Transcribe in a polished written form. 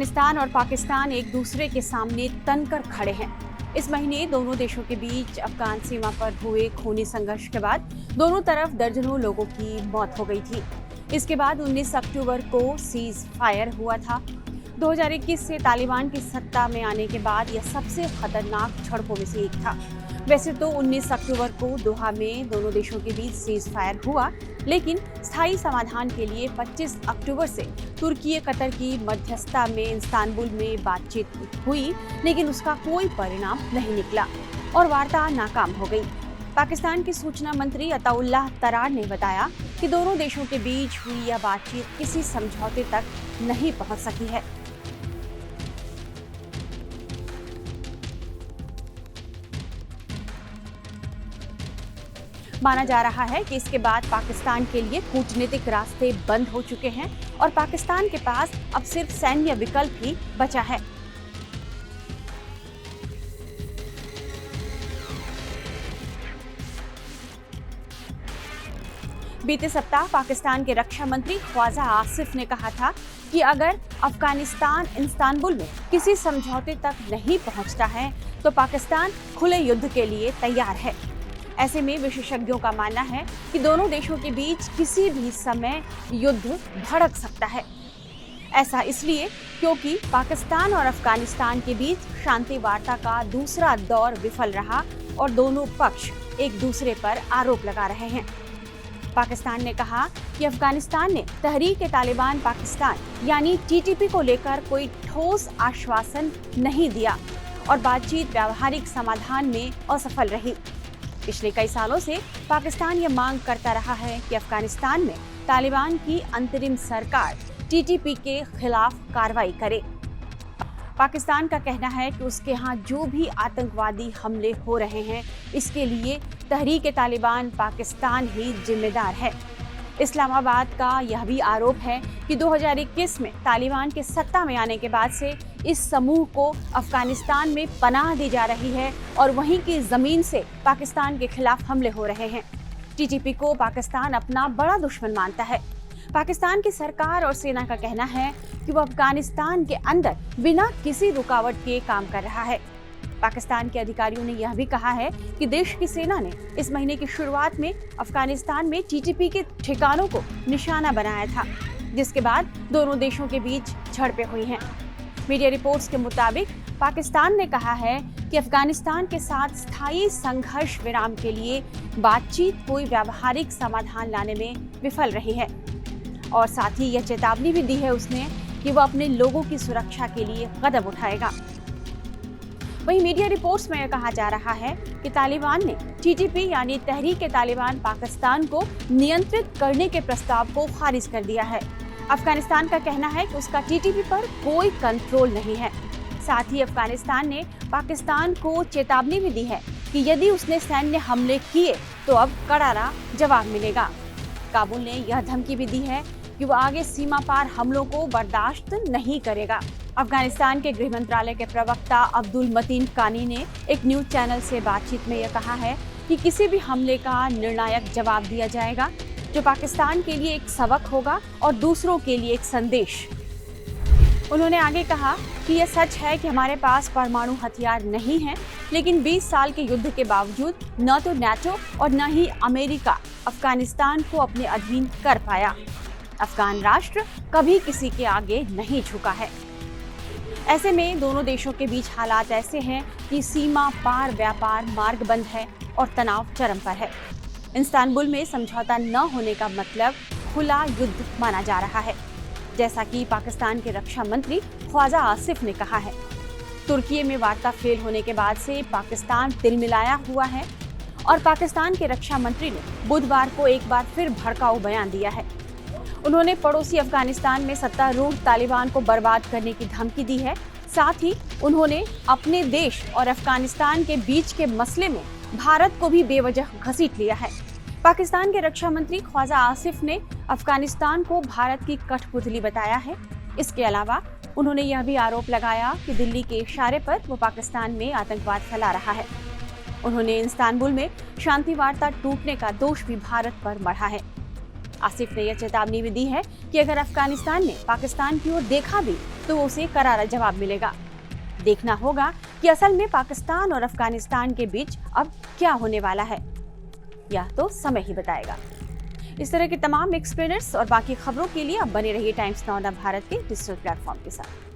अफगानिस्तान और पाकिस्तान एक दूसरे के सामने तनकर खड़े हैं। इस महीने दोनों देशों के बीच अफगान सीमा पर हुए खूनी संघर्ष के बाद दोनों तरफ दर्जनों लोगों की मौत हो गई थी। इसके बाद 19 अक्टूबर को सीज फायर हुआ था। 2021 से तालिबान की सत्ता में आने के बाद यह सबसे खतरनाक झड़पों में से एक था। वैसे तो 19 अक्टूबर को दोहा में दोनों देशों के बीच सीज फायर हुआ, लेकिन स्थायी समाधान के लिए 25 अक्टूबर से तुर्की कतर की मध्यस्थता में इस्तांबुल में बातचीत हुई, लेकिन उसका कोई परिणाम नहीं निकला और वार्ता नाकाम हो गई। पाकिस्तान के सूचना मंत्री अताउल्लाह तरार ने बताया कि दोनों देशों के बीच हुई यह बातचीत किसी समझौते तक नहीं पहुंच सकी है। माना जा रहा है कि इसके बाद पाकिस्तान के लिए कूटनीतिक रास्ते बंद हो चुके हैं और पाकिस्तान के पास अब सिर्फ सैन्य विकल्प ही बचा है। बीते सप्ताह पाकिस्तान के रक्षा मंत्री ख्वाजा आसिफ ने कहा था कि अगर अफगानिस्तान इस्तांबुल में किसी समझौते तक नहीं पहुंचता है तो पाकिस्तान खुले युद्ध के लिए तैयार है। ऐसे में विशेषज्ञों का मानना है कि दोनों देशों के बीच किसी भी समय युद्ध भड़क सकता है। ऐसा इसलिए क्योंकि पाकिस्तान और अफगानिस्तान के बीच शांति वार्ता का दूसरा दौर विफल रहा और दोनों पक्ष एक दूसरे पर आरोप लगा रहे हैं। पाकिस्तान ने कहा कि अफगानिस्तान ने तहरीक-ए-तालिबान पाकिस्तान यानी टीटीपी को लेकर कोई ठोस आश्वासन नहीं दिया और बातचीत व्यावहारिक समाधान में असफल रही। पिछले कई सालों से पाकिस्तान ये मांग करता रहा है कि अफगानिस्तान में तालिबान की अंतरिम सरकार टीटीपी के खिलाफ कार्रवाई करे। पाकिस्तान का कहना है कि उसके यहाँ जो भी आतंकवादी हमले हो रहे हैं, इसके लिए तहरीक-ए-तालिबान पाकिस्तान ही जिम्मेदार है। इस्लामाबाद का यह भी आरोप है कि 2021 में तालिबान के सत्ता में आने के बाद से इस समूह को अफगानिस्तान में पनाह दी जा रही है और वहीं की जमीन से पाकिस्तान के खिलाफ हमले हो रहे हैं। टीटीपी को पाकिस्तान अपना बड़ा दुश्मन मानता है। पाकिस्तान की सरकार और सेना का कहना है कि वो अफगानिस्तान के अंदर बिना किसी रुकावट के काम कर रहा है। पाकिस्तान के अधिकारियों ने यह भी कहा है कि देश की सेना ने इस महीने की शुरुआत में अफगानिस्तान में टीटीपी के ठिकानों को निशाना बनाया था, जिसके बाद दोनों देशों के बीच झड़पें हुई हैं। मीडिया रिपोर्ट्स के मुताबिक पाकिस्तान ने कहा है कि अफगानिस्तान के साथ स्थायी संघर्ष विराम के लिए बातचीत कोई व्यावहारिक समाधान लाने में विफल रही है और साथ ही यह चेतावनी भी दी है उसने कि वह अपने लोगों की सुरक्षा के लिए कदम उठाएगा। वहीं मीडिया रिपोर्ट्स में यह कहा जा रहा है कि तालिबान ने टीटीपी यानी तहरीक-ए-तालिबान पाकिस्तान को नियंत्रित करने के प्रस्ताव को खारिज कर दिया है। अफगानिस्तान का कहना है कि उसका टीटीपी पर कोई कंट्रोल नहीं है। साथ ही अफगानिस्तान ने पाकिस्तान को चेतावनी भी दी है कि यदि उसने सैन्य हमले किए तो अब करारा जवाब मिलेगा। काबुल ने यह धमकी भी दी है कि वो आगे सीमा पार हमलों को बर्दाश्त नहीं करेगा। अफगानिस्तान के गृह मंत्रालय के प्रवक्ता अब्दुल मतीन कानी ने एक न्यूज चैनल से बातचीत में यह कहा है कि किसी भी हमले का निर्णायक जवाब दिया जाएगा, जो पाकिस्तान के लिए एक सबक होगा और दूसरों के लिए एक संदेश। उन्होंने आगे कहा कि यह सच है कि हमारे पास परमाणु हथियार नहीं है, लेकिन 20 साल के युद्ध के बावजूद न तो नाटो और न ही अमेरिका अफगानिस्तान को अपने अधीन कर पाया। अफगान राष्ट्र कभी किसी के आगे नहीं झुका है। ऐसे में दोनों देशों के बीच हालात ऐसे हैं कि सीमा पार व्यापार मार्ग बंद है और तनाव चरम पर है। इस्तांबुल में समझौता न होने का मतलब खुला युद्ध माना जा रहा है, जैसा कि पाकिस्तान के रक्षा मंत्री ख्वाजा आसिफ ने कहा है। तुर्की में वार्ता फेल होने के बाद से पाकिस्तान तिलमिलाया हुआ है और पाकिस्तान के रक्षा मंत्री ने बुधवार को एक बार फिर भड़काऊ बयान दिया है। उन्होंने पड़ोसी अफगानिस्तान में सत्तारूढ़ तालिबान को बर्बाद करने की धमकी दी है। साथ ही उन्होंने अपने देश और अफगानिस्तान के बीच के मसले में भारत को भी बेवजह घसीट लिया है। पाकिस्तान के रक्षा मंत्री ख्वाजा आसिफ ने अफगानिस्तान को भारत की कठपुतली बताया है। इसके अलावा उन्होंने यह भी आरोप लगाया कि दिल्ली के इशारे पर वो पाकिस्तान में आतंकवाद फैला रहा है। उन्होंने इस्तांबुल में शांति वार्ता टूटने का दोष भी भारत पर मढ़ा है। आसिफ ने यह चेतावनी भी दी है कि अगर अफगानिस्तान ने पाकिस्तान की ओर देखा भी तो उसे करारा जवाब मिलेगा। देखना होगा कि असल में पाकिस्तान और अफगानिस्तान के बीच अब क्या होने वाला है, यह तो समय ही बताएगा। इस तरह के तमाम एक्सप्लेनर्स और बाकी खबरों के लिए अब बने रहिए टाइम्स नाउ भारत के डिजिटल प्लेटफॉर्म के साथ।